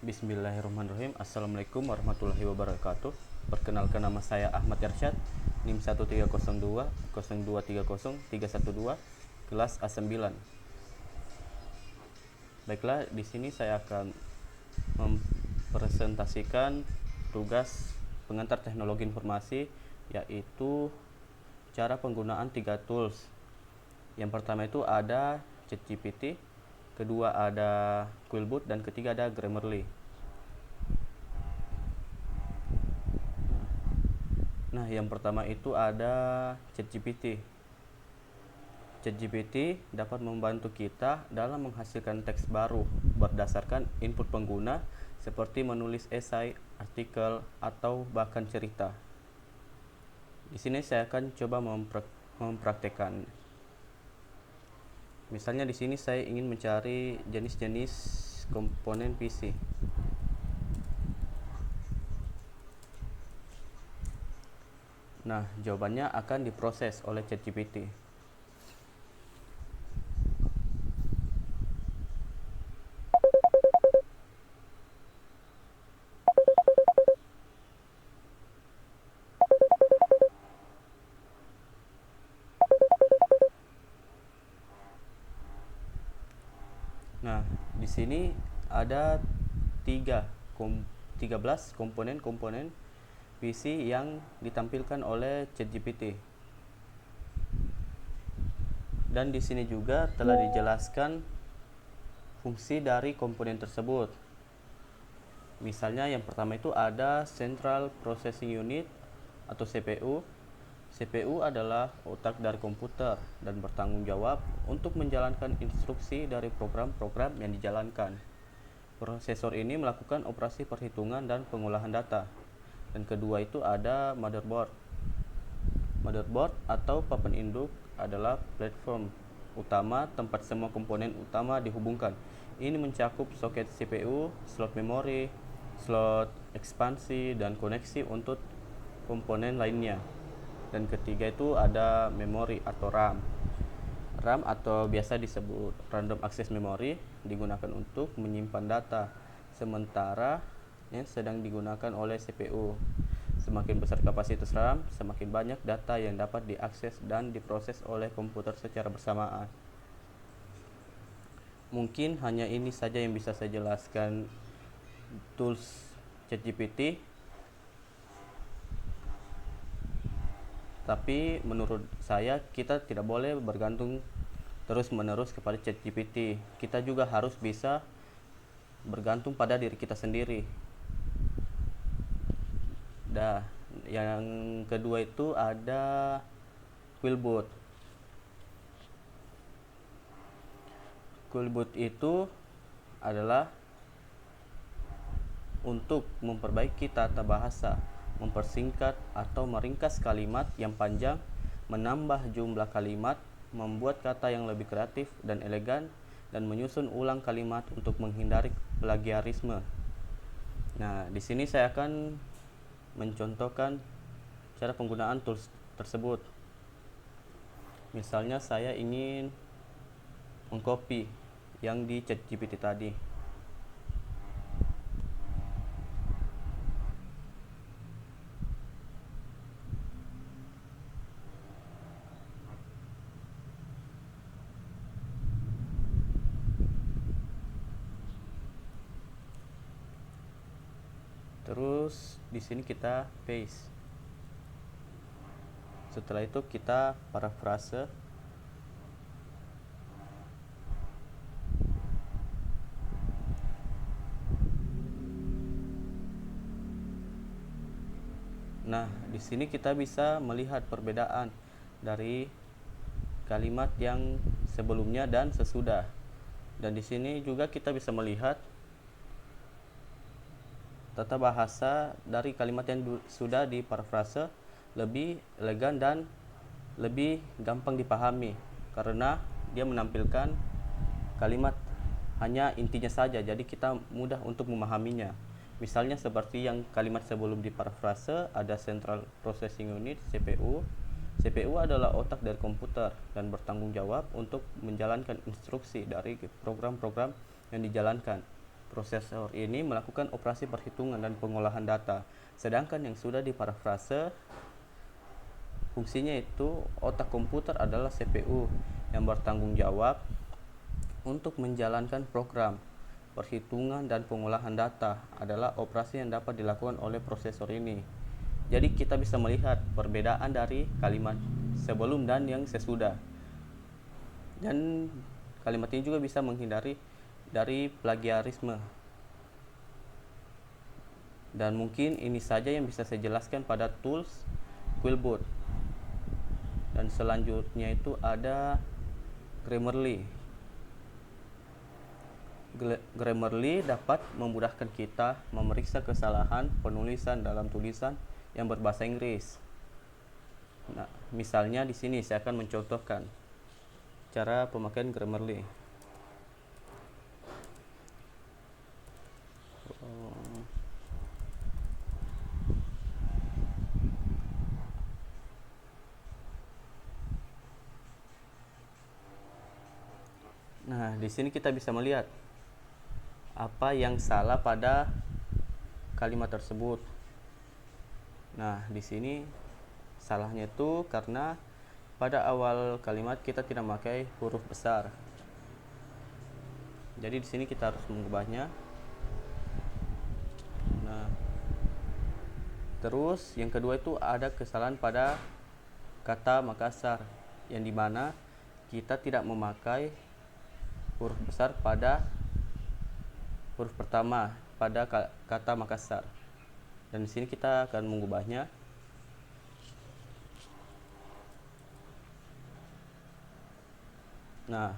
Bismillahirrahmanirrahim. Assalamualaikum warahmatullahi wabarakatuh. Perkenalkan, nama saya Ahmad Irsyad, NIM 1302 0230 312, kelas A9. Baiklah, di sini saya akan mempresentasikan tugas pengantar teknologi informasi, yaitu cara penggunaan 3 tools. Yang pertama itu ada ChatGPT, kedua ada Quillbot, dan ketiga ada Grammarly. Nah, yang pertama itu ada ChatGPT. ChatGPT dapat membantu kita dalam menghasilkan teks baru berdasarkan input pengguna, seperti menulis esai, artikel, atau bahkan cerita. Di sini saya akan coba mempraktekkan. Misalnya di sini saya ingin mencari jenis-jenis komponen PC. Nah, jawabannya akan diproses oleh ChatGPT. Nah, di sini ada 13 komponen PC yang ditampilkan oleh ChatGPT. Dan di sini juga telah dijelaskan fungsi dari komponen tersebut. Misalnya yang pertama itu ada Central Processing Unit atau CPU. CPU adalah otak dari komputer dan bertanggung jawab untuk menjalankan instruksi dari program-program yang dijalankan. Prosesor ini melakukan operasi perhitungan dan pengolahan data. Dan kedua itu ada motherboard. Motherboard atau papan induk adalah platform utama tempat semua komponen utama dihubungkan. Ini mencakup soket CPU, slot memori, slot ekspansi, dan koneksi untuk komponen lainnya. Dan ketiga itu ada memori atau RAM. RAM atau biasa disebut random access memory digunakan untuk menyimpan data, sementara sedang digunakan oleh CPU. Semakin besar kapasitas RAM, semakin banyak data yang dapat diakses dan diproses oleh komputer secara bersamaan. Mungkin hanya ini saja yang bisa saya jelaskan tools ChatGPT. Tapi menurut saya kita tidak boleh bergantung terus-menerus kepada ChatGPT. Kita juga harus bisa bergantung pada diri kita sendiri. Yang kedua itu ada Quillbot. Quillbot itu adalah untuk memperbaiki tata bahasa, mempersingkat atau meringkas kalimat yang panjang, menambah jumlah kalimat, membuat kata yang lebih kreatif dan elegan, dan menyusun ulang kalimat untuk menghindari plagiarisme. Nah, di sini saya akan mencontohkan cara penggunaan tools tersebut. Misalnya saya ingin mengcopy yang di ChatGPT tadi. Terus di sini kita paste. Setelah itu kita parafrase. Nah, di sini kita bisa melihat perbedaan dari kalimat yang sebelumnya dan sesudah. Dan di sini juga kita bisa melihat tata bahasa dari kalimat yang sudah diparafrase lebih elegan dan lebih gampang dipahami, karena dia menampilkan kalimat hanya intinya saja, jadi kita mudah untuk memahaminya. Misalnya seperti yang kalimat sebelum diparafrase ada Central Processing Unit, CPU. CPU adalah otak dari komputer dan bertanggung jawab untuk menjalankan instruksi dari program-program yang dijalankan. Prosesor ini melakukan operasi perhitungan dan pengolahan data, sedangkan yang sudah diparafrase fungsinya itu otak komputer adalah CPU yang bertanggung jawab untuk menjalankan program. Perhitungan dan pengolahan data adalah operasi yang dapat dilakukan oleh prosesor ini. Jadi kita bisa melihat perbedaan dari kalimat sebelum dan yang sesudah. Dan kalimat ini juga bisa menghindari dari plagiarisme. Dan mungkin ini saja yang bisa saya jelaskan pada tools Quillbot. Dan selanjutnya itu ada Grammarly. Grammarly dapat memudahkan kita memeriksa kesalahan penulisan dalam tulisan yang berbahasa Inggris. Nah, misalnya di sini saya akan mencontohkan cara pemakaian Grammarly. Nah, di sini kita bisa melihat apa yang salah pada kalimat tersebut. Nah, di sini salahnya itu karena pada awal kalimat kita tidak memakai huruf besar. Jadi di sini kita harus mengubahnya. Nah, terus yang kedua itu ada kesalahan pada kata Makassar, yang dimana kita tidak memakai huruf besar pada huruf pertama pada kata Makassar. Dan di sini kita akan mengubahnya. Nah,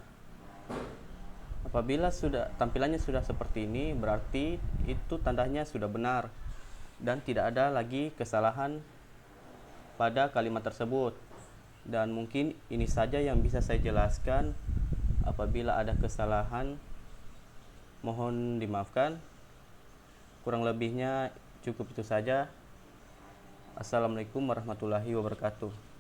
apabila tampilannya sudah seperti ini, berarti itu tandanya sudah benar dan tidak ada lagi kesalahan pada kalimat tersebut. Dan mungkin ini saja yang bisa saya jelaskan. Apabila ada kesalahan, mohon dimaafkan. Kurang lebihnya cukup itu saja. Assalamualaikum warahmatullahi wabarakatuh.